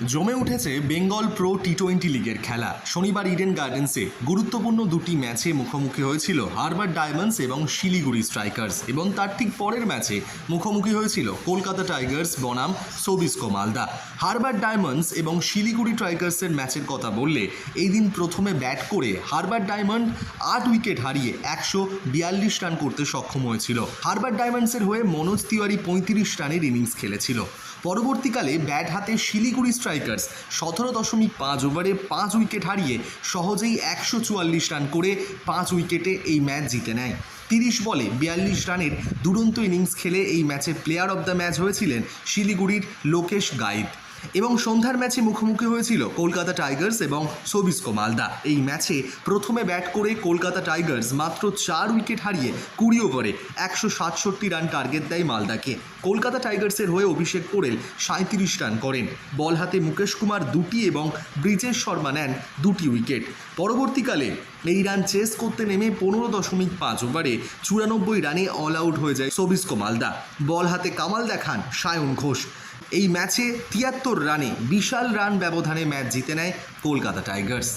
জমে উঠেছে বেঙ্গল প্রো টি-20 লিগের খেলা। শনিবার ইডেন গার্ডেন্সে গুরুত্বপূর্ণ দুটি ম্যাচে মুখোমুখি হয়েছিল হারবার ডায়মন্ডস এবং শিলিগুড়ি স্ট্রাইকার্স, এবং তার ঠিক পরের ম্যাচে মুখোমুখি হয়েছিল কলকাতা টাইগার্স বনাম সোবিস্কো মালদা। হারবার ডায়মন্ডস এবং শিলিগুড়ি স্ট্রাইকার্সের ম্যাচের কথা বললে এই দিন প্রথমে ব্যাট করে হারবার ডায়মন্ড 8 উইকেট হারিয়ে 142 রান করতে সক্ষম হয়েছিল। হারবার ডায়মন্ডসের হয়ে মনোজ তিওয়ারি 35 রানের ইনিংস খেলেছিল। পরবর্তীকালে ব্যাট হাতে শিলিগুড়ি স্ট্রাইকার্স 17.5 ওভারে 5 উইকেট হারিয়ে সহজেই 144 রান করে 5 উইকেটে এই ম্যাচ জিতে নেয়। 30 বলে 42 রানের দুরন্ত ইনিংস খেলে এই ম্যাচে প্লেয়ার অব দ্য ম্যাচ হয়েছিলেন শিলিগুড়ির লোকেশ গাইত। এবং সন্ধ্যার ম্যাচে মুখোমুখি হয়েছিল কলকাতা টাইগার্স এবং সোবিস্কো মালদা। এই ম্যাচে প্রথমে ব্যাট করে কলকাতা টাইগার্স মাত্র 4 উইকেট হারিয়ে 20 ওভারে 167 রান টার্গেট দেয় মালদাকে। কলকাতা টাইগার্সের হয়ে অভিষেক পোরেল 37 রান করেন। বল হাতে মুকেশ কুমার 2টি এবং ব্রিজেশ শর্মা নেন 2টি উইকেট। পরবর্তীকালে এই রান চেস করতে নেমে 15.5 ওভারে 94 রানে অল আউট হয়ে যায় সোবিস্কো মালদা। বল হাতে কামাল দেখান সায়ন ঘোষ। এই ম্যাচে 73 রানে বিশাল রান ব্যবধানে ম্যাচ জিতে নেয় কলকাতা টাইগার্স।